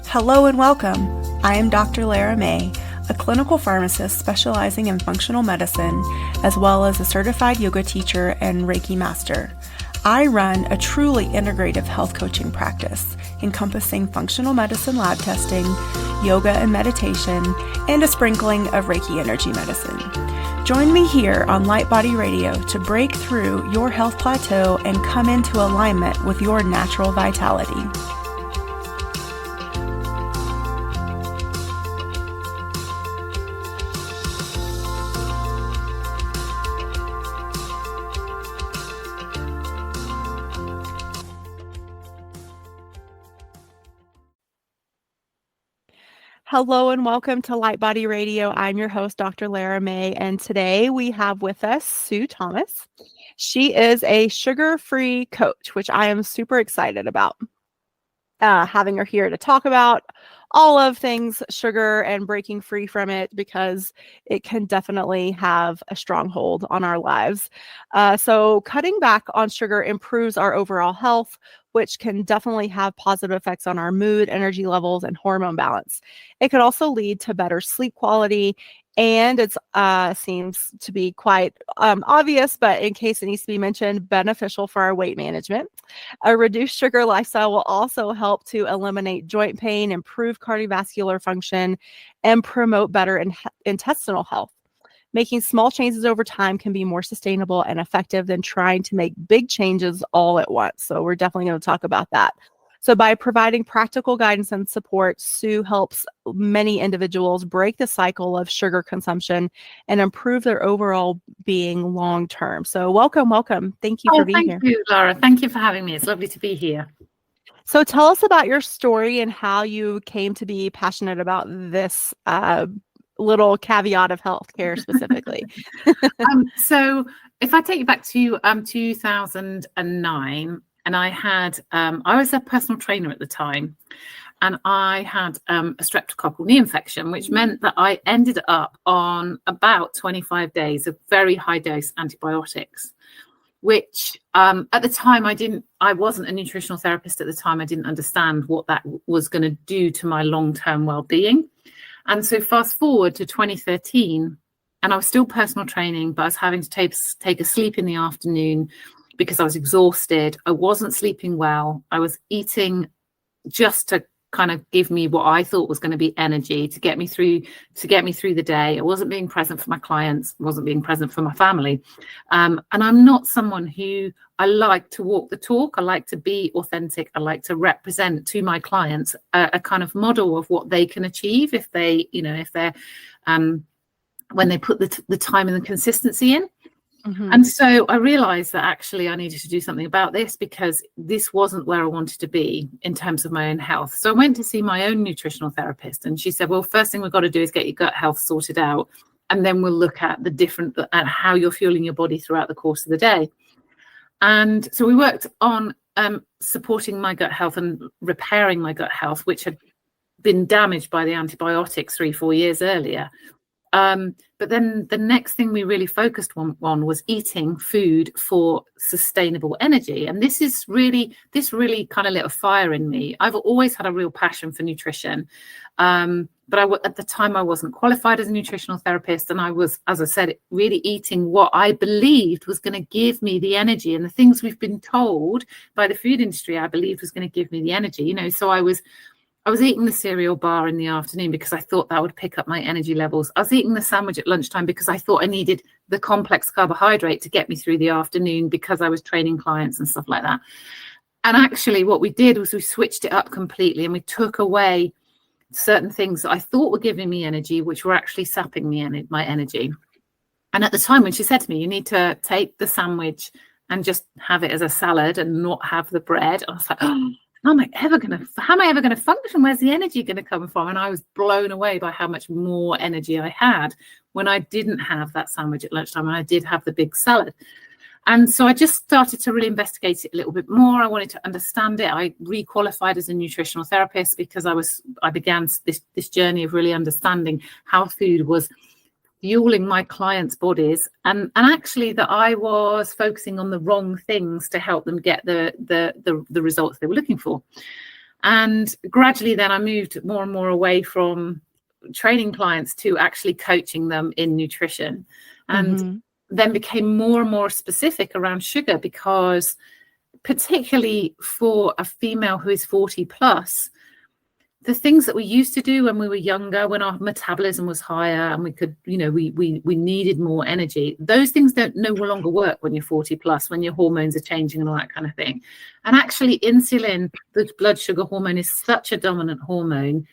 Hello and welcome. I am Dr. Lara May, a clinical pharmacist specializing in functional medicine, as well as a certified yoga teacher and Reiki master. I run a truly integrative health coaching practice encompassing functional medicine lab testing, yoga and meditation, and a sprinkling of Reiki energy medicine. Join me here on Light Body Radio to break through your health plateau and come into alignment with your natural vitality. Hello and welcome to Light Body Radio. I'm your host, Dr. Lara May, and today we have with us Sue Thomas. She is a sugar-free coach, which I am super excited about having her here to talk about all of things sugar and breaking free from it, because it can definitely have a stronghold on our lives. So cutting back on sugar improves our overall health, which can definitely have positive effects on our mood, energy levels, and hormone balance. It could also lead to better sleep quality, and it seems to be quite obvious, but in case it needs to be mentioned, beneficial for our weight management. A reduced sugar lifestyle will also help to eliminate joint pain, improve cardiovascular function, and promote better intestinal health. Making small changes over time can be more sustainable and effective than trying to make big changes all at once. So we're definitely going to talk about that. So by providing practical guidance and support, Sue helps many individuals break the cycle of sugar consumption and improve their overall being long term. So welcome. Thank you for being here. Thank you, Laura. Thank you for having me. It's lovely to be here. So tell us about your story and how you came to be passionate about this little caveat of healthcare specifically. So if I take you back to 2009, and I was a personal trainer at the time, and I had a streptococcal knee infection, which meant that I ended up on about 25 days of very high dose antibiotics, which at the time I wasn't a nutritional therapist at the time. I didn't understand what that was going to do to my long-term well-being. And so fast forward to 2013, and I was still personal training, but I was having to take a sleep in the afternoon because I was exhausted. I wasn't sleeping well. I was eating just to kind of give me what I thought was going to be energy to get me through the day. I wasn't being present for my clients, wasn't being present for my family. And I'm not someone who, I like to walk the talk. I like to be authentic. I like to represent to my clients a kind of model of what they can achieve if they're when they put the time and the consistency in. Mm-hmm. And so I realized that actually I needed to do something about this, because this wasn't where I wanted to be in terms of my own health. So I went to see my own nutritional therapist, and she said, well, first thing we've got to do is get your gut health sorted out, and then we'll look at at how you're fueling your body throughout the course of the day. And so we worked on supporting my gut health and repairing my gut health, which had been damaged by the antibiotics 3-4 years earlier. But then the next thing we really focused on was eating food for sustainable energy. And this really kind of lit a fire in me. I've always had a real passion for nutrition. But at the time I wasn't qualified as a nutritional therapist. And I was, as I said, really eating what I believed was going to give me the energy, and the things we've been told by the food industry, I believed was going to give me the energy, so I was eating the cereal bar in the afternoon because I thought that would pick up my energy levels. I was eating the sandwich at lunchtime because I thought I needed the complex carbohydrate to get me through the afternoon, because I was training clients and stuff like that. And actually what we did was we switched it up completely, and we took away certain things that I thought were giving me energy, which were actually sapping my energy. And at the time when she said to me, you need to take the sandwich and just have it as a salad and not have the bread, I was like, oh, how am I ever going to function? Where's the energy going to come from? And I was blown away by how much more energy I had when I didn't have that sandwich at lunchtime and I did have the big salad. And so I just started to really investigate it a little bit more. I wanted to understand it. I requalified as a nutritional therapist because I began this journey of really understanding how food was fueling my clients' bodies, and actually that I was focusing on the wrong things to help them get the results they were looking for. And gradually then I moved more and more away from training clients to actually coaching them in nutrition, and then became more and more specific around sugar, because particularly for a female who is 40 plus, the things that we used to do when we were younger, when our metabolism was higher and we could, we needed more energy, those things no longer work when you're 40 plus, when your hormones are changing and all that kind of thing. And actually insulin, the blood sugar hormone, is such a dominant hormone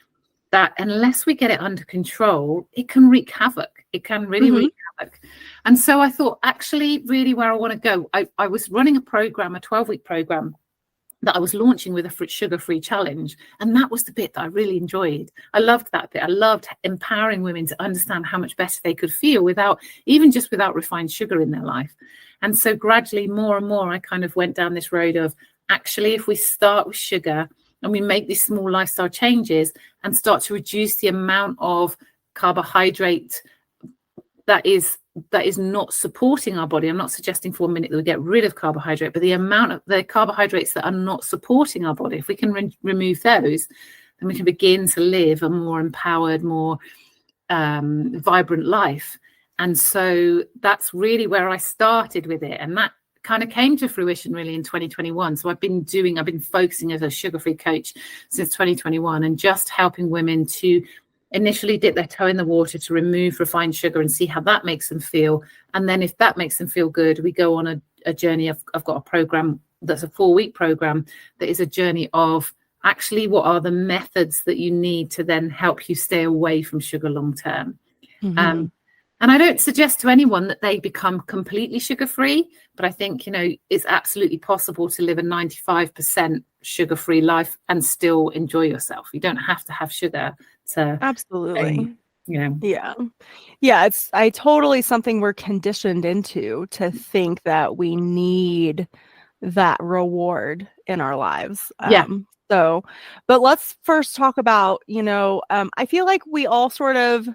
that unless we get it under control, it can wreak havoc. It can really wreak havoc. And so I thought, actually, really where I want to go, I was running a program, a 12-week program that I was launching with a sugar-free challenge. And that was the bit that I really enjoyed. I loved that bit. I loved empowering women to understand how much better they could feel without refined sugar in their life. And so gradually, more and more, I kind of went down this road of, actually, if we start with sugar and we make these small lifestyle changes and start to reduce the amount of carbohydrate that is not supporting our body. I'm not suggesting for 1 minute that we get rid of carbohydrate, but the amount of the carbohydrates that are not supporting our body, if we can remove those, then we can begin to live a more empowered, more vibrant life. And so that's really where I started with it. And that kind of came to fruition really in 2021. So I've been focusing as a sugar-free coach since 2021, and just helping women to initially dip their toe in the water to remove refined sugar and see how that makes them feel. And then if that makes them feel good, we go on a journey. I've got a program that's a 4-week program that is a journey of actually what are the methods that you need to then help you stay away from sugar long term. And I don't suggest to anyone that they become completely sugar-free, but I think, it's absolutely possible to live a 95% sugar-free life and still enjoy yourself. You don't have to have sugar to... Absolutely. Yeah. It's totally something we're conditioned into, to think that we need that reward in our lives. But let's first talk about, I feel like we all sort of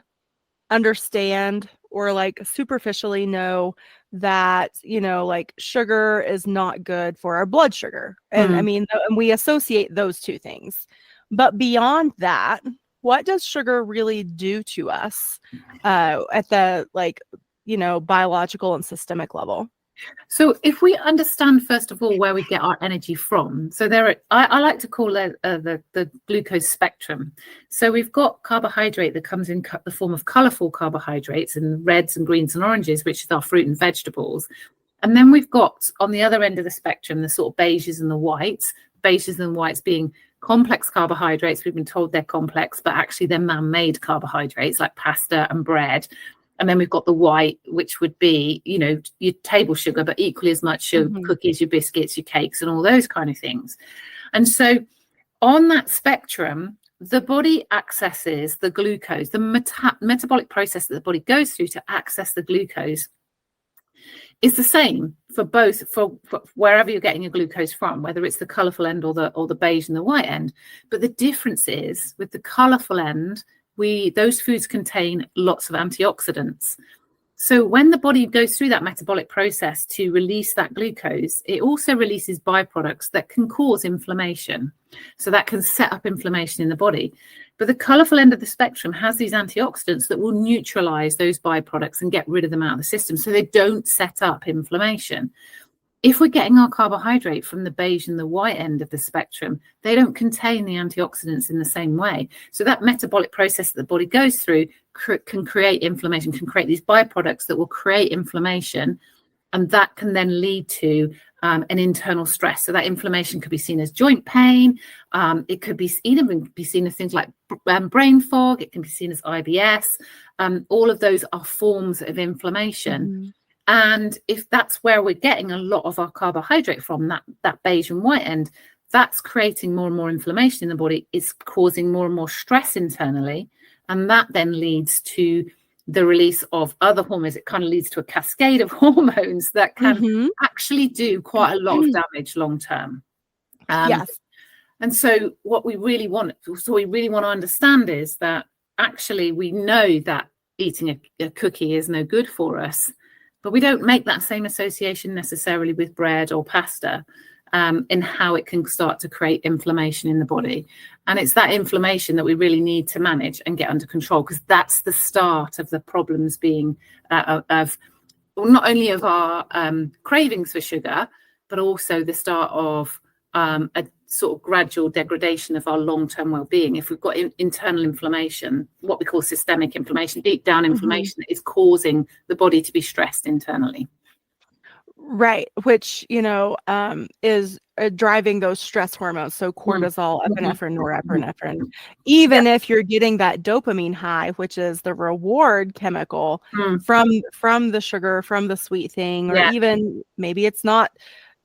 understand, or like superficially know, that like sugar is not good for our blood sugar, and and we associate those two things. But beyond that, what does sugar really do to us at the biological and systemic level? So if we understand, first of all, where we get our energy from, so I like to call it the glucose spectrum. So we've got carbohydrate that comes in the form of colorful carbohydrates in reds and greens and oranges, which is our fruit and vegetables. And then we've got on the other end of the spectrum, the sort of beiges and the whites being complex carbohydrates. We've been told they're complex, but actually they're man-made carbohydrates like pasta and bread. And then we've got the white, which would be, your table sugar, but equally as much your cookies, your biscuits, your cakes, and all those kind of things. And so on that spectrum, the body accesses the glucose, the metabolic process that the body goes through to access the glucose is the same for both, for wherever you're getting your glucose from, whether it's the colorful end or the beige and the white end. But the difference is, with the colorful end, those foods contain lots of antioxidants. So when the body goes through that metabolic process to release that glucose, it also releases byproducts that can cause inflammation. So that can set up inflammation in the body. But the colorful end of the spectrum has these antioxidants that will neutralize those byproducts and get rid of them out of the system, so they don't set up inflammation. If we're getting our carbohydrate from the beige and the white end of the spectrum, they don't contain the antioxidants in the same way. So that metabolic process that the body goes through can create inflammation, can create these byproducts that will create inflammation. And that can then lead to an internal stress. So that inflammation could be seen as joint pain. It could be even seen as things like brain fog. It can be seen as IBS. All of those are forms of inflammation. And if that's where we're getting a lot of our carbohydrate from, that beige and white end, that's creating more and more inflammation in the body. It's causing more and more stress internally. And that then leads to the release of other hormones. It kind of leads to a cascade of hormones that can actually do quite a lot of damage long term. Yes. And so what we really want to understand is that actually we know that eating a cookie is no good for us, but we don't make that same association necessarily with bread or pasta. in how it can start to create inflammation in the body. And it's that inflammation that we really need to manage and get under control, because that's the start of the problems being of not only of our cravings for sugar, but also the start of a sort of gradual degradation of our long-term well-being. If we've got internal inflammation, what we call systemic inflammation, deep down inflammation, that is causing the body to be stressed internally. Right, which, is driving those stress hormones. So cortisol, epinephrine, norepinephrine. Even if you're getting that dopamine high, which is the reward chemical from the sugar, from the sweet thing, or even maybe it's not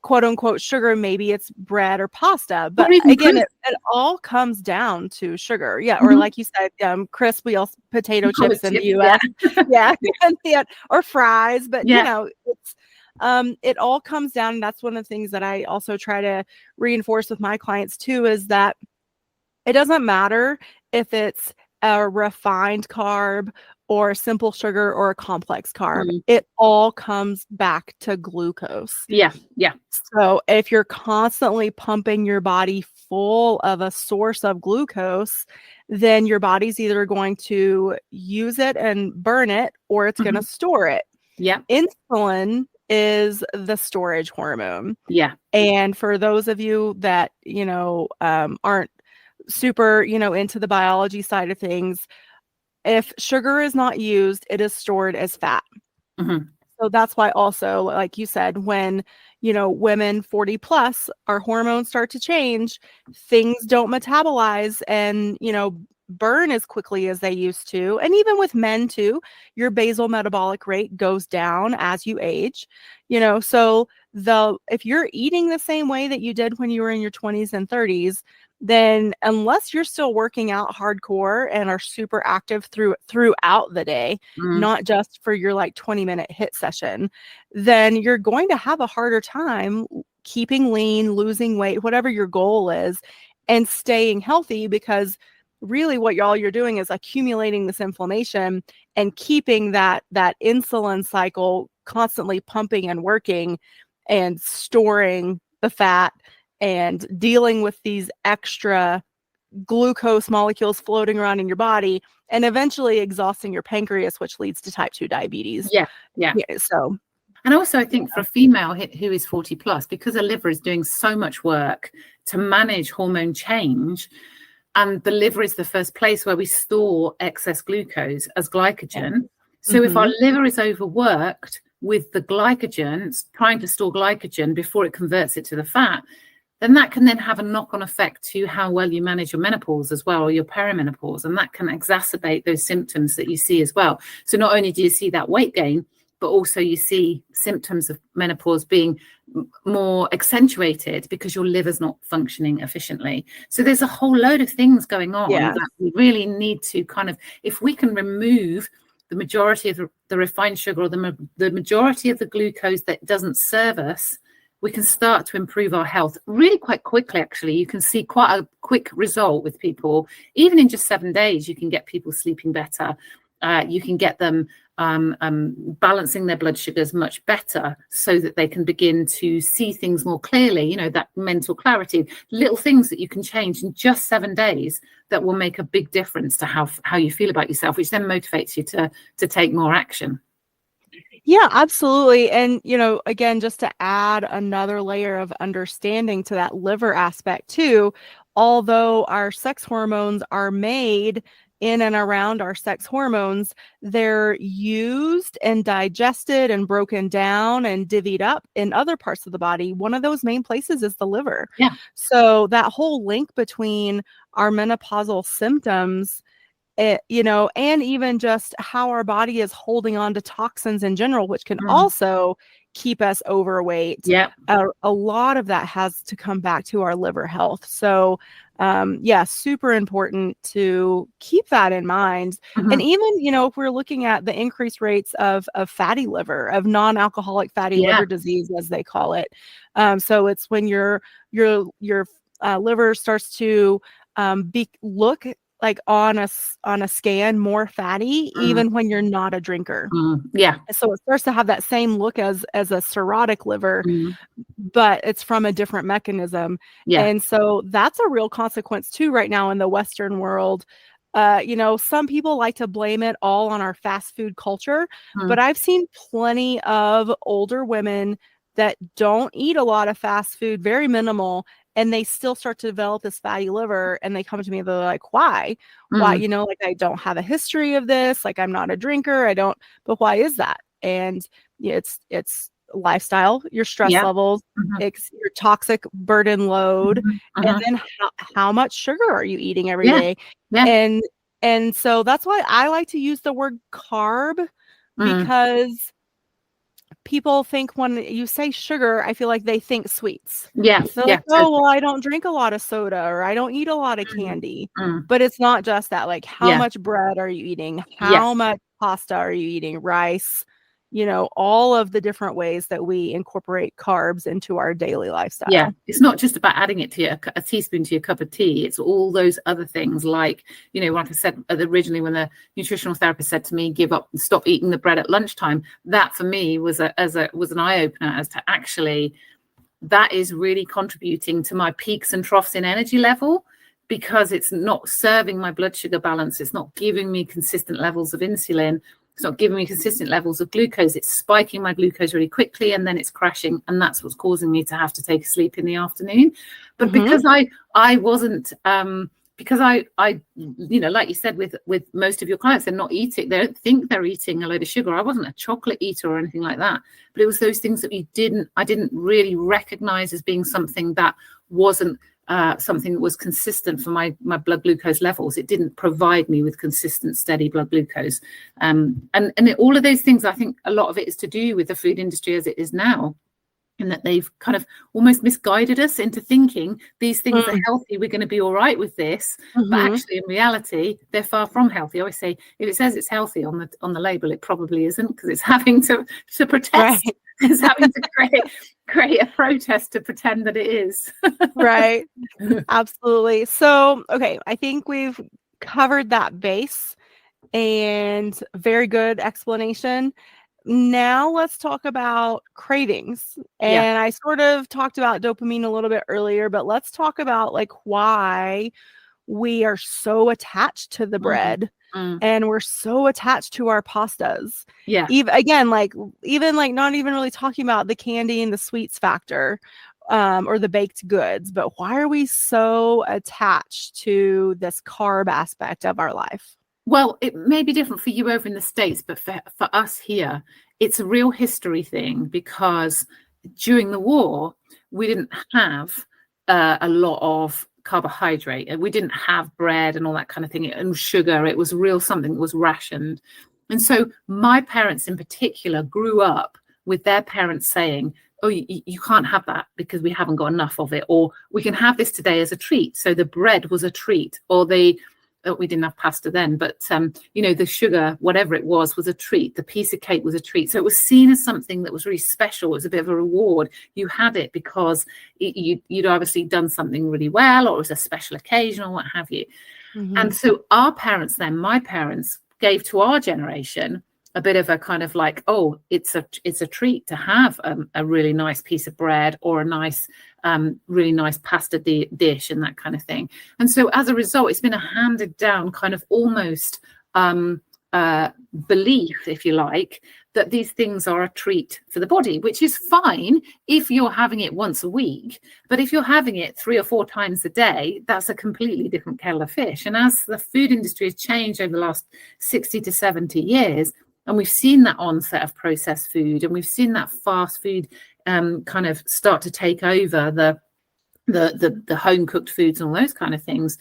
quote unquote sugar, maybe it's bread or pasta. But again, it all comes down to sugar. Yeah. Or like you said, crispy potato chips in the US. Or fries. But it's it all comes down, and that's one of the things that I also try to reinforce with my clients too, is that it doesn't matter if it's a refined carb or a simple sugar or a complex carb. It all comes back to glucose. Yeah. So if you're constantly pumping your body full of a source of glucose, then your body's either going to use it and burn it, or it's going to store it. Yeah. Insulin is the storage hormone. Yeah. And for those of you that, aren't super, into the biology side of things, if sugar is not used, it is stored as fat. So that's why also, like you said, when, women 40 plus, our hormones start to change, things don't metabolize and, burn as quickly as they used to. And even with men too, your basal metabolic rate goes down as you age, so if you're eating the same way that you did when you were in your 20s and 30s, then unless you're still working out hardcore and are super active throughout the day, not just for your 20-minute HIIT session, then you're going to have a harder time keeping lean, losing weight, whatever your goal is, and staying healthy, because really what you're doing is accumulating this inflammation and keeping that insulin cycle constantly pumping and working and storing the fat and dealing with these extra glucose molecules floating around in your body and eventually exhausting your pancreas, which leads to type 2 diabetes. Yeah. So, and also I think for a female who is 40 plus, because her liver is doing so much work to manage hormone change, and the liver is the first place where we store excess glucose as glycogen. So if our liver is overworked with the glycogen, trying to store glycogen before it converts it to the fat, then that can then have a knock-on effect to how well you manage your menopause as well, or your perimenopause, and that can exacerbate those symptoms that you see as well. So not only do you see that weight gain, but also you see symptoms of menopause being more accentuated because your liver's not functioning efficiently. So there's a whole load of things going on that we really need to kind of, if we can remove the majority of the refined sugar, or the majority of the glucose that doesn't serve us, we can start to improve our health really quite quickly. Actually, you can see quite a quick result with people. Even in just 7 days, you can get people sleeping better. You can get them balancing their blood sugars much better, so that they can begin to see things more clearly, that mental clarity, little things that you can change in just 7 days that will make a big difference to how you feel about yourself, which then motivates you to take more action. Yeah, absolutely. And, again, just to add another layer of understanding to that liver aspect too, although our sex hormones are made in and around our sex hormones, they're used and digested and broken down and divvied up in other parts of the body. One of those main places is the liver. Yeah. So that whole link between our menopausal symptoms, and even just how our body is holding on to toxins in general, which can also keep us overweight. Yeah. A lot of that has to come back to our liver health. So, super important to keep that in mind. And even, if we're looking at the increased rates of fatty liver, of non-alcoholic fatty liver disease, as they call it. So it's when your liver starts to look like on a scan more fatty even when you're not a drinker. Yeah. So it starts to have that same look as a cirrhotic liver, Mm. but it's from a different mechanism. Yeah. And so that's a real consequence too right now in the Western world. Some people like to blame it all on our fast food culture, but I've seen plenty of older women that don't eat a lot of fast food, very minimal, and they still start to develop this fatty liver, and they come to me, they're like, why? Why, like, I don't have a history of this, like, I'm not a drinker, but why is that? And it's lifestyle, your stress Yeah. levels, it's your toxic burden load, and then how much sugar are you eating every day? Yeah. And so that's why I like to use the word carb, because people think when you say sugar, I feel like they think sweets. Yeah. They're Yeah. like, oh, well, I don't drink a lot of soda, or I don't eat a lot of candy. But it's not just that. Like, how much bread are you eating? How much pasta are you eating? Rice? All of the different ways that we incorporate carbs into our daily lifestyle. Yeah, it's not just about adding it to a teaspoon to your cup of tea. It's all those other things, like, like I said originally, when the nutritional therapist said to me, stop eating the bread at lunchtime, that for me was an eye opener as to actually that is really contributing to my peaks and troughs in energy level, because it's not serving my blood sugar balance. It's not giving me consistent levels of insulin. It's not giving me consistent levels of glucose. It's spiking my glucose really quickly, and then it's crashing. And that's what's causing me to have to take a sleep in the afternoon. But because I wasn't, because I, like you said, with most of your clients, they're not eating, they don't think they're eating a load of sugar. I wasn't a chocolate eater or anything like that. But it was those things that I didn't really recognize as being something that wasn't something that was consistent for my blood glucose levels. It didn't provide me with consistent, steady blood glucose. And all of those things, I think a lot of it is to do with the food industry as it is now, and that they've kind of almost misguided us into thinking these things are healthy, we're going to be all right with this. But actually, in reality, they're far from healthy. I always say, if it says it's healthy on the label, it probably isn't, because it's having to protest. Right. It's having to create a protest to pretend that it is. Right. Absolutely. So, okay, I think we've covered that base, and very good explanation. Now let's talk about cravings. And I sort of talked about dopamine a little bit earlier, but let's talk about like why we are so attached to the bread and we're so attached to our pastas. Yeah. Even not even really talking about the candy and the sweets factor, or the baked goods, but why are we so attached to this carb aspect of our life? Well, it may be different for you over in the States, but for us here, it's a real history thing, because during the war, we didn't have a lot of carbohydrate, and we didn't have bread and all that kind of thing, and sugar. It was real something that was rationed. And so my parents in particular grew up with their parents saying, oh, you can't have that because we haven't got enough of it, or we can have this today as a treat. So the bread was a treat, or we didn't have pasta then, but the sugar, whatever it was a treat. The piece of cake was a treat. So it was seen as something that was really special. It was a bit of a reward. You had it because you'd obviously done something really well, or it was a special occasion, or what have you. And so our parents then, my parents, gave to our generation a bit of a kind of like, oh, it's a treat to have a really nice piece of bread, or a nice really nice pasta dish, and that kind of thing. And so as a result, it's been a handed down kind of almost belief, if you like, that these things are a treat for the body, which is fine if you're having it once a week. But if you're having it 3 or 4 times a day, that's a completely different kettle of fish. And as the food industry has changed over the last 60 to 70 years, and we've seen that onset of processed food, and we've seen that fast food kind of start to take over the home cooked foods and all those kind of things.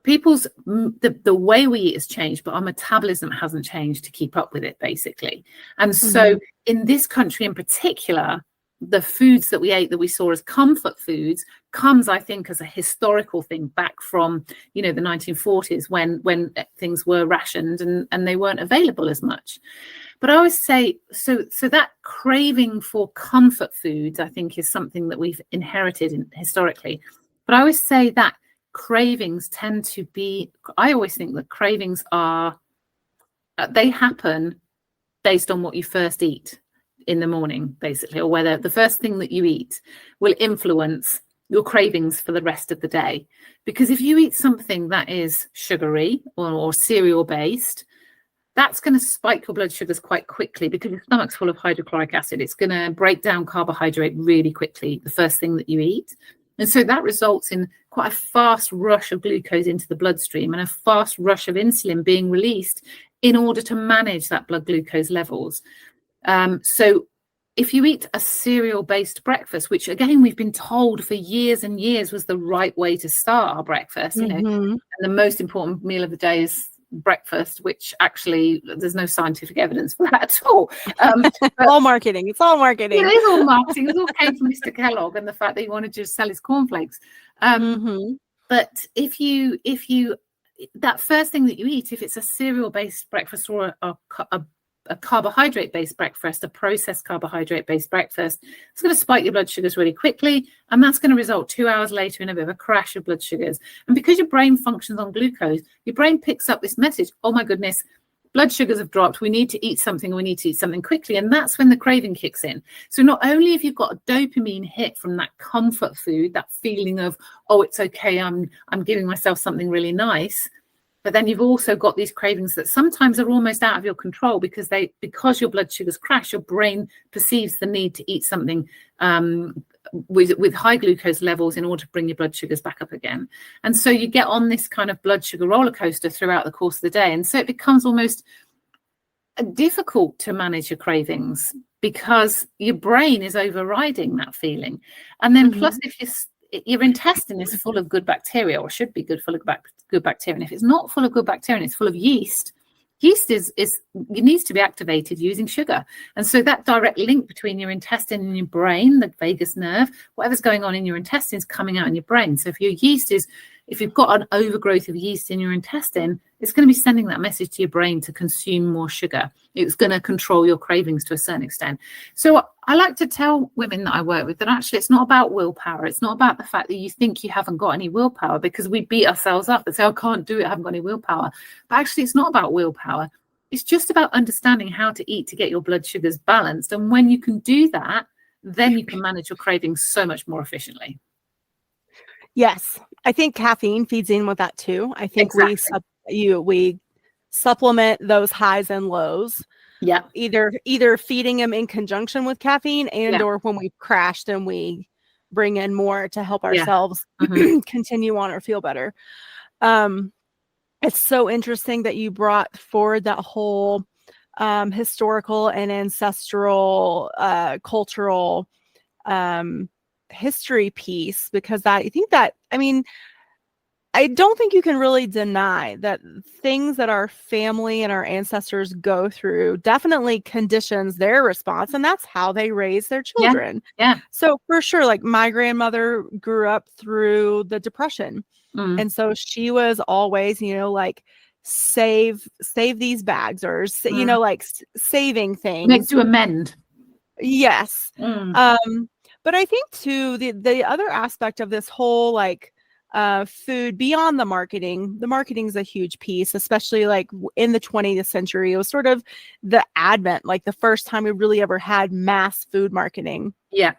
The way we eat has changed, but our metabolism hasn't changed to keep up with it, basically. And so in this country in particular, the foods that we ate that we saw as comfort foods comes, I think, as a historical thing back from, the 1940s when things were rationed and they weren't available as much. But I always say, so that craving for comfort foods, I think, is something that we've inherited historically. But I always say that cravings tend to be, I always think that cravings are, they happen based on what you first eat in the morning, basically, or whether the first thing that you eat will influence your cravings for the rest of the day. Because if you eat something that is sugary or cereal based, that's going to spike your blood sugars quite quickly because your stomach's full of hydrochloric acid. It's going to break down carbohydrate really quickly, the first thing that you eat. And so that results in quite a fast rush of glucose into the bloodstream and a fast rush of insulin being released in order to manage that blood glucose levels. So if you eat a cereal-based breakfast, which again, we've been told for years and years was the right way to start our breakfast, you know, and the most important meal of the day is breakfast, which actually there's no scientific evidence for that at all. All marketing. It's all marketing. It is all marketing. It all came from Mr. Kellogg and the fact that he wanted to sell his cornflakes. But if you that first thing that you eat, if it's a cereal-based breakfast or a carbohydrate-based breakfast, a processed carbohydrate-based breakfast, it's going to spike your blood sugars really quickly, and that's going to result 2 hours later in a bit of a crash of blood sugars. And because your brain functions on glucose, your brain picks up this message, oh my goodness, blood sugars have dropped, we need to eat something, we need to eat something quickly, and that's when the craving kicks in. So not only have you got a dopamine hit from that comfort food, that feeling of, oh, it's okay, I'm giving myself something really nice, but then you've also got these cravings that sometimes are almost out of your control because your blood sugars crash, your brain perceives the need to eat something with high glucose levels in order to bring your blood sugars back up again. And so you get on this kind of blood sugar roller coaster throughout the course of the day. And so it becomes almost difficult to manage your cravings because your brain is overriding that feeling. And then plus if your intestine is full of good bacteria, or should be full of good bacteria. And if it's not full of good bacteria and it's full of yeast it needs to be activated using sugar. And so that direct link between your intestine and your brain, the vagus nerve, whatever's going on in your intestine is coming out in your brain. So if you've got an overgrowth of yeast in your intestine, it's going to be sending that message to your brain to consume more sugar. It's going to control your cravings to a certain extent. So I like to tell women that I work with that actually it's not about willpower. It's not about the fact that you think you haven't got any willpower, because we beat ourselves up and say, I can't do it, I haven't got any willpower. But actually it's not about willpower. It's just about understanding how to eat to get your blood sugars balanced. And when you can do that, then you can manage your cravings so much more efficiently. Yes, I think caffeine feeds in with that too. I think we supplement those highs and lows. Yeah. Either feeding them in conjunction with caffeine or when we've crashed and we bring in more to help ourselves continue on or feel better. It's so interesting that you brought forward that whole historical and ancestral cultural history piece, because I don't think you can really deny that things that our family and our ancestors go through definitely conditions their response, and that's how they raise their children. Yeah. So for sure, like my grandmother grew up through the Depression, and so she was always, like save these bags, or saving things. Make to amend. Yes. But I think too, the other aspect of this whole food beyond the marketing is a huge piece, especially in the 20th century. It was sort of the advent, the first time we really ever had mass food marketing. Yeah.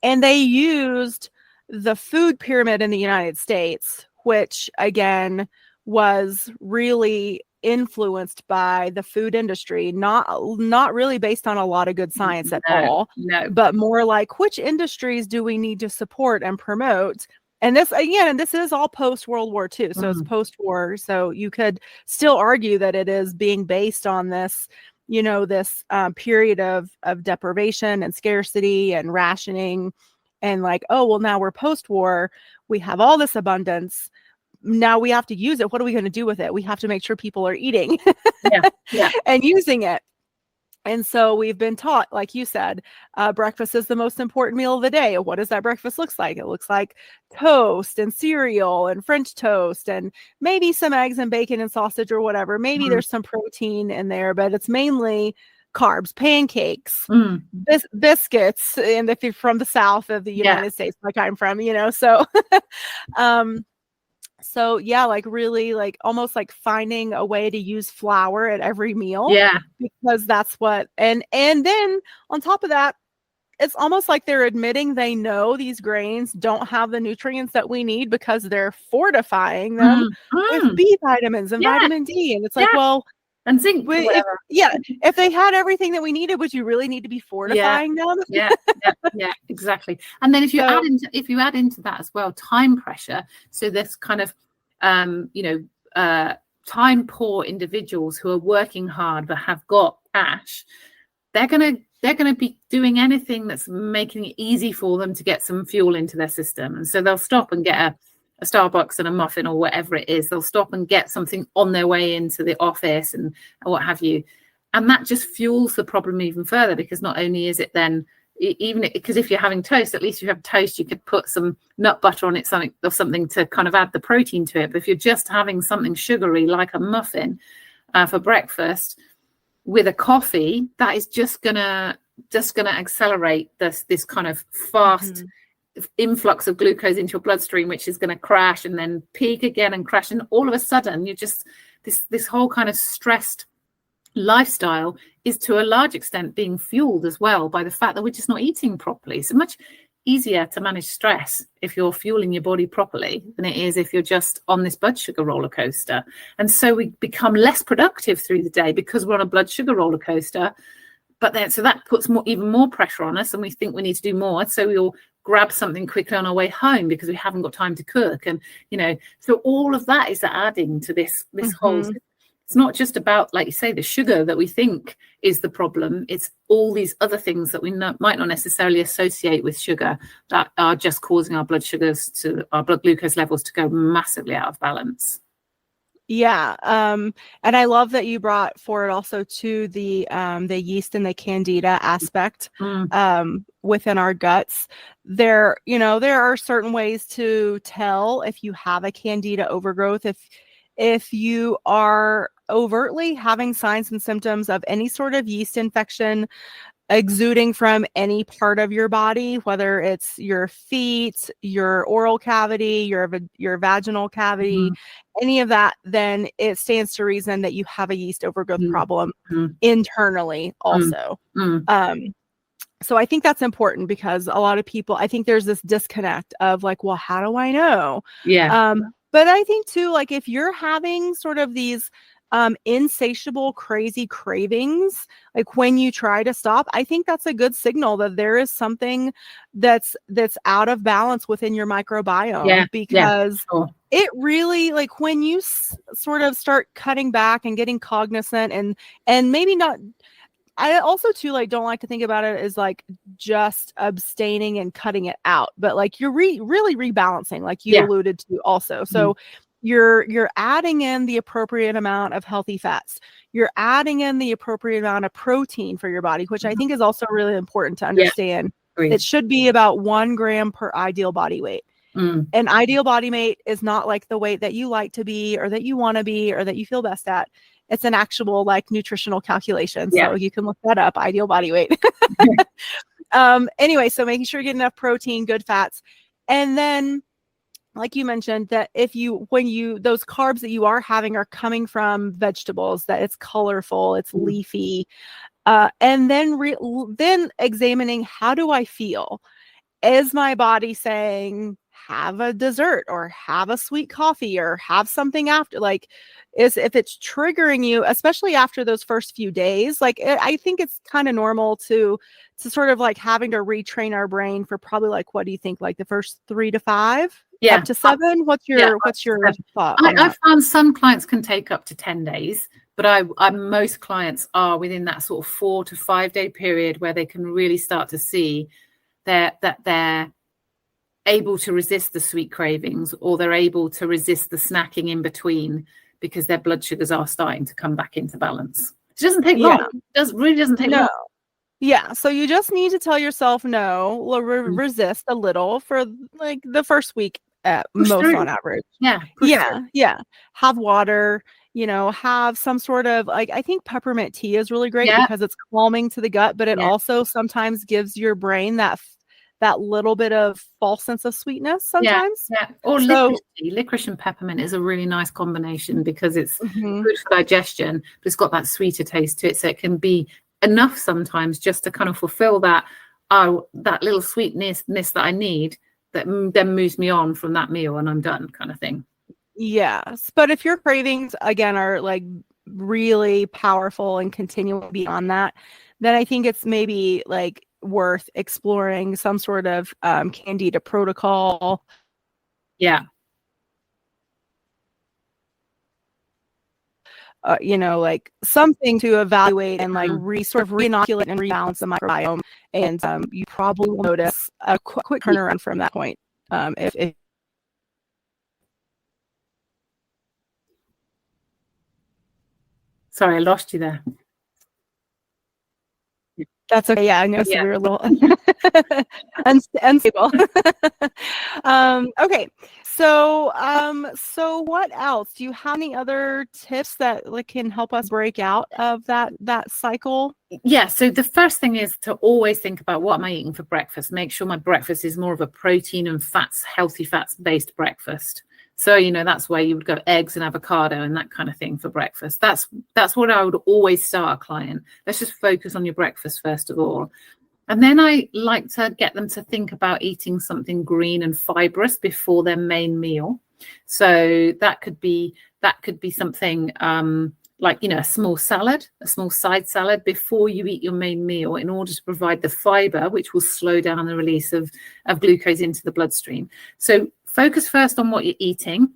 And they used the food pyramid in the United States, which again was really influenced by the food industry, not really based on a lot of good science at all, but more like which industries do we need to support and promote. And this is all post-World War II. So it's post-war. So you could still argue that it is being based on this, this period of deprivation and scarcity and rationing. And now we're post-war. We have all this abundance. Now we have to use it. What are we going to do with it? We have to make sure people are eating and using it. And so we've been taught, like you said, breakfast is the most important meal of the day. What does that breakfast look like? It looks like toast and cereal and French toast and maybe some eggs and bacon and sausage or whatever. Maybe there's some protein in there, but it's mainly carbs, pancakes, biscuits. And if you're from the South of the United States, like I'm from, so So yeah, like really like almost like finding a way to use flour at every meal. Yeah. Because that's what, and then on top of that, it's almost like they're admitting they know these grains don't have the nutrients that we need because they're fortifying them with B vitamins and Yeah. vitamin D. And it's Yeah. like, well, and zinc, whatever. if they had everything that we needed, would you really need to be fortifying them? Yeah, exactly. And then if you add into that as well, time pressure. So this kind of, time poor individuals who are working hard but have got cash, they're gonna be doing anything that's making it easy for them to get some fuel into their system, and so they'll stop and get a Starbucks and a muffin or whatever it is. They'll stop and get something on their way into the office and what have you. And that just fuels the problem even further, because not only is it then, even because if you're having toast, at least you have toast, you could put some nut butter on it, something to kind of add the protein to it. But if you're just having something sugary like a muffin for breakfast with a coffee, that is just gonna accelerate this kind of fast influx of glucose into your bloodstream, which is going to crash and then peak again and crash, and all of a sudden you're just this whole kind of stressed lifestyle is to a large extent being fueled as well by the fact that we're just not eating properly. So much easier to manage stress if you're fueling your body properly than it is if you're just on this blood sugar roller coaster. And so we become less productive through the day because we're on a blood sugar roller coaster. But then, so that puts even more pressure on us, and we think we need to do more. So we'll grab something quickly on our way home because we haven't got time to cook. And, so all of that is adding to this whole, it's not just about, like you say, the sugar that we think is the problem. It's all these other things that we might not necessarily associate with sugar that are just causing our blood glucose levels to go massively out of balance. Yeah. And I love that you brought forward also to the yeast and the candida aspect within our guts. There are certain ways to tell if you have a candida overgrowth. If you are overtly having signs and symptoms of any sort of yeast infection exuding from any part of your body, whether it's your feet, your oral cavity, your vaginal cavity, any of that, then it stands to reason that you have a yeast overgrowth problem internally also. So I think that's important, because a lot of people, I think there's this disconnect of like, well, how do I know? But I think too, like if you're having sort of these insatiable, crazy cravings, like when you try to stop, I think that's a good signal that there is something that's out of balance within your microbiome. Because it really, like when you sort of start cutting back and getting cognizant and maybe not, I also too like don't like to think about it as like just abstaining and cutting it out, but like you're really rebalancing, like you alluded to also. So you're adding in the appropriate amount of healthy fats. You're adding in the appropriate amount of protein for your body, which I think is also really important to understand. It should be about 1 gram per ideal body weight. An ideal body weight is not like the weight that you like to be or that you want to be or that you feel best at. It's an actual like nutritional calculation. So you can look that up, ideal body weight. Anyway, so making sure you get enough protein, good fats. And then, like you mentioned, that those carbs that you are having are coming from vegetables, that it's colorful, it's leafy. And then examining, how do I feel? Is my body saying, have a dessert or have a sweet coffee or have something after? Like, if it's triggering you, especially after those first few days, like I think it's kind of normal to sort of like having to retrain our brain for probably like, what do you think? Like the first 3 to 5, up to 7. What's your thought? I found some clients can take up to 10 days, but most clients are within that sort of 4 to 5 day period where they can really start to see that they're able to resist the sweet cravings, or they're able to resist the snacking in between, because their blood sugars are starting to come back into balance. It doesn't take long. It really doesn't take long. Yeah. So you just need to tell yourself no, resist a little for like the first week at most on average. Have water, have some sort of like, I think peppermint tea is really great because it's calming to the gut, but it also sometimes gives your brain that that little bit of false sense of sweetness sometimes. Yeah. Or So licorice and peppermint is a really nice combination because it's mhm. good for digestion, but it's got that sweeter taste to it. So it can be enough sometimes just to kind of fulfill that little sweetness that I need, that then moves me on from that meal and I'm done, kind of thing. Yes. But if your cravings again are like really powerful and continuing beyond that, then I think it's maybe like worth exploring some sort of candida protocol. Yeah. Like something to evaluate and like sort of re-inoculate and rebalance the microbiome. And you probably will notice a quick turnaround from that point. If Sorry, I lost you there. That's okay. Yeah, I know. So Yeah. we were a little unstable. Okay. So what else? Do you have any other tips that like can help us break out of that cycle? Yeah. So the first thing is to always think about, what am I eating for breakfast? Make sure my breakfast is more of a protein and healthy fats based breakfast. So, that's where you would go eggs and avocado and that kind of thing for breakfast. That's what I would always start a client. Let's just focus on your breakfast first of all. And then I like to get them to think about eating something green and fibrous before their main meal. So that could be something like, a small side salad before you eat your main meal, in order to provide the fiber, which will slow down the release of glucose into the bloodstream. So focus first on what you're eating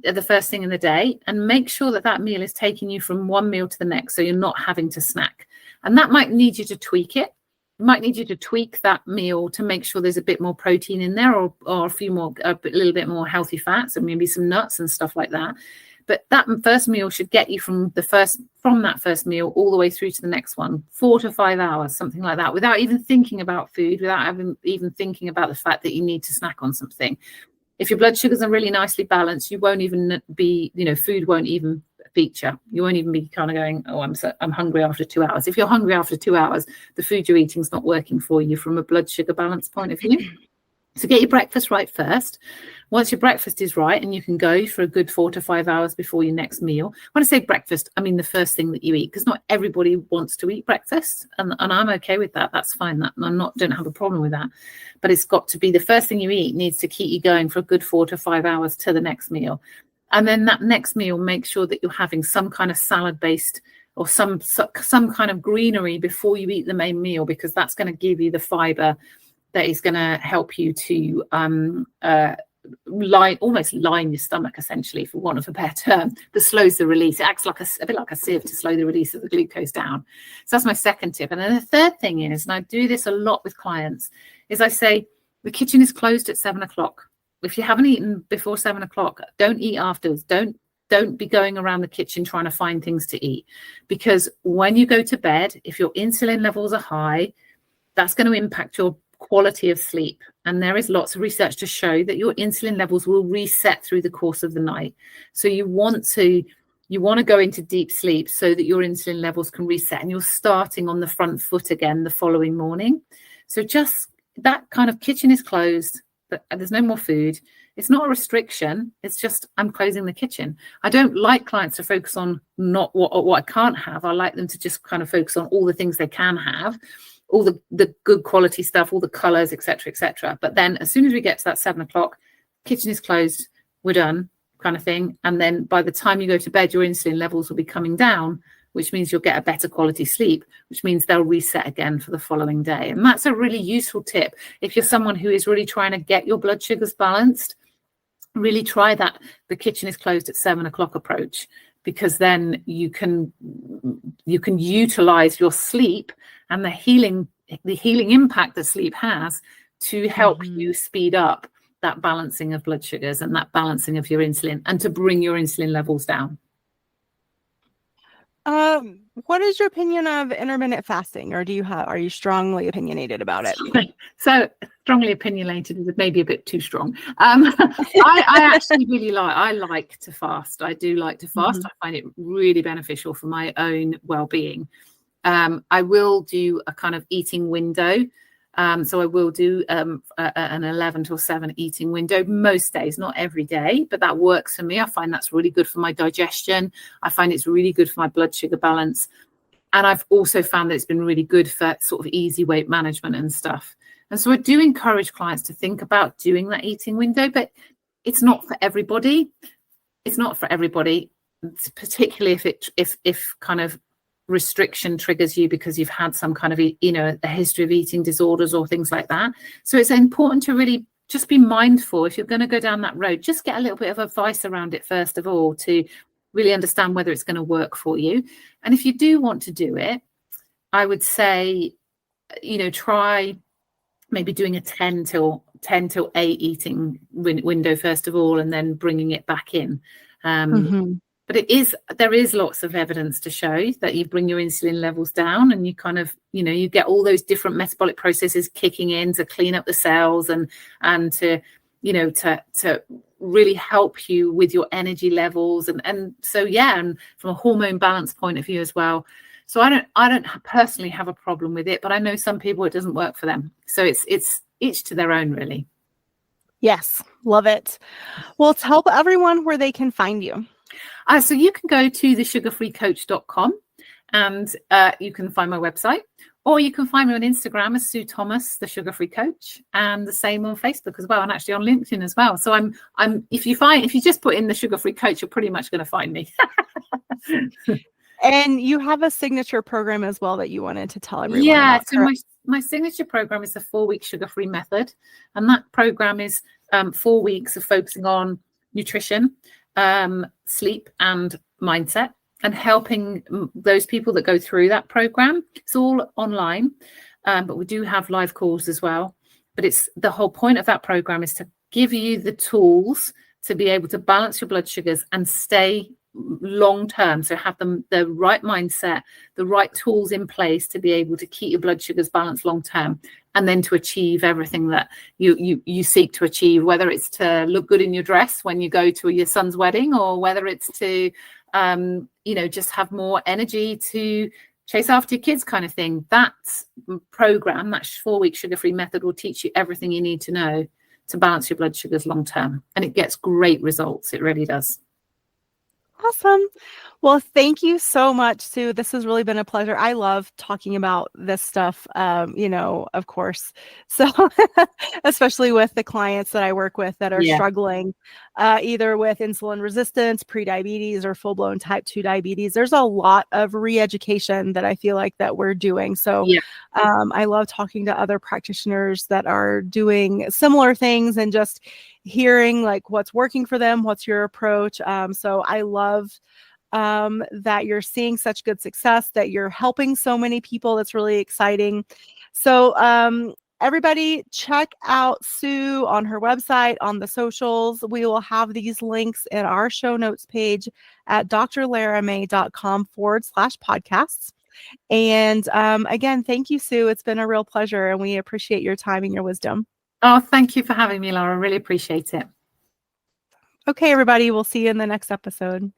the first thing in the day, and make sure that meal is taking you from one meal to the next, so you're not having to snack. And that might need you to tweak it. It might need you to tweak that meal to make sure there's a bit more protein in there, or a little bit more healthy fats, and maybe some nuts and stuff like that. But that first meal should get you from that first meal all the way through to the next one, 4 to 5 hours, something like that, without even thinking about food, without even thinking about the fact that you need to snack on something. If your blood sugars are really nicely balanced, you won't even be, food won't even feature. You won't even be kind of going, oh, I'm hungry after 2 hours. If you're hungry after 2 hours, the food you're eating is not working for you from a blood sugar balance point of view. So get your breakfast right first. Once your breakfast is right, and you can go for a good 4 to 5 hours before your next meal. When I say breakfast, I mean the first thing that you eat, because not everybody wants to eat breakfast, and I'm okay with that. That's fine. Don't have a problem with that. But it's got to be the first thing you eat needs to keep you going for a good 4 to 5 hours to the next meal. And then that next meal, make sure that you're having some kind of salad based, or some kind of greenery before you eat the main meal, because that's going to give you the fiber that is going to help you to almost line your stomach, essentially, for want of a better term, that slows the release. It acts like a bit like a sieve to slow the release of the glucose down. So that's my second tip. And then the third thing is, and I do this a lot with clients, is I say the kitchen is closed at 7 o'clock. If you haven't eaten before 7 o'clock, don't eat afterwards. Don't be going around the kitchen trying to find things to eat, because when you go to bed, if your insulin levels are high, that's going to impact your quality of sleep. And there is lots of research to show that your insulin levels will reset through the course of the night. So you want to go into deep sleep so that your insulin levels can reset, and you're starting on the front foot again the following morning. So just that kind of kitchen is closed, but there's no more food. It's not a restriction. It's just, I'm closing the kitchen. I don't like clients to focus on not what I can't have. I like them to just kind of focus on all the things they can have, all the good quality stuff, all the colors, etc., etc. But then as soon as we get to that 7 o'clock, kitchen is closed, we're done, kind of thing. And then by the time you go to bed, your insulin levels will be coming down, which means you'll get a better quality sleep, which means they'll reset again for the following day. And that's a really useful tip. If you're someone who is really trying to get your blood sugars balanced, really try that the kitchen is closed at 7 o'clock approach, because then you can utilize your sleep and the healing impact that sleep has to help you speed up that balancing of blood sugars and that balancing of your insulin, and to bring your insulin levels down. What is your opinion of intermittent fasting, or are you strongly opinionated about it? So strongly opinionated is maybe a bit too strong. I actually really like to fast. I do like to fast. I find it really beneficial for my own well-being. I will do a kind of eating window So I will do an 11 till 7 eating window most days, not every day, but that works for me. I find that's really good for my digestion. I find it's really good for my blood sugar balance. And I've also found that it's been really good for sort of easy weight management and stuff. And so I do encourage clients to think about doing that eating window, but it's not for everybody. It's not for everybody, particularly if kind of restriction triggers you because you've had some kind of, a history of eating disorders or things like that. So it's important to really just be mindful. If you're going to go down that road, just get a little bit of advice around it first of all to really understand whether it's going to work for you. And if you do want to do it, I would say, try maybe doing a 10 till 8 eating window first of all, and then bringing it back in. But there is lots of evidence to show that you bring your insulin levels down, and you kind of, you get all those different metabolic processes kicking in to clean up the cells and to, to really help you with your energy levels. And so, and from a hormone balance point of view as well. So I don't personally have a problem with it, but I know some people, it doesn't work for them. So it's each to their own, really. Yes. Love it. Well, tell everyone where they can find you. So you can go to thesugarfreecoach.com and you can find my website, or you can find me on Instagram as Sue Thomas, the Sugar Free Coach, and the same on Facebook as well, and actually on LinkedIn as well. So if you just put in the Sugar Free Coach, you're pretty much going to find me. And you have a signature program as well that you wanted to tell everyone about. So my signature program is the 4-week sugar-free method, and that program is 4 weeks of focusing on nutrition, sleep and mindset, and helping those people that go through that program. It's all online, but we do have live calls as well. But it's the whole point of that program is to give you the tools to be able to balance your blood sugars and stay long term. So have the right mindset, the right tools in place to be able to keep your blood sugars balanced long term, and then to achieve everything that you seek to achieve, whether it's to look good in your dress when you go to your son's wedding, or whether it's to just have more energy to chase after your kids kind of thing. That program, that 4-week sugar-free method, will teach you everything you need to know to balance your blood sugars long term, and it gets great results. It really does. Awesome. Well, thank you so much, Sue. This has really been a pleasure. I love talking about this stuff, of course. So especially with the clients that I work with that are struggling either with insulin resistance, prediabetes, or full-blown type 2 diabetes. There's a lot of re-education that I feel like that we're doing. So I love talking to other practitioners that are doing similar things and just hearing like what's working for them, what's your approach. So I love that you're seeing such good success, that you're helping so many people. That's really exciting. So everybody check out Sue on her website, on the socials. We will have these links in our show notes page at drlaramay.com/podcasts. And again, thank you, Sue. It's been a real pleasure, and we appreciate your time and your wisdom. Oh, thank you for having me, Laura. I really appreciate it. Okay, everybody. We'll see you in the next episode.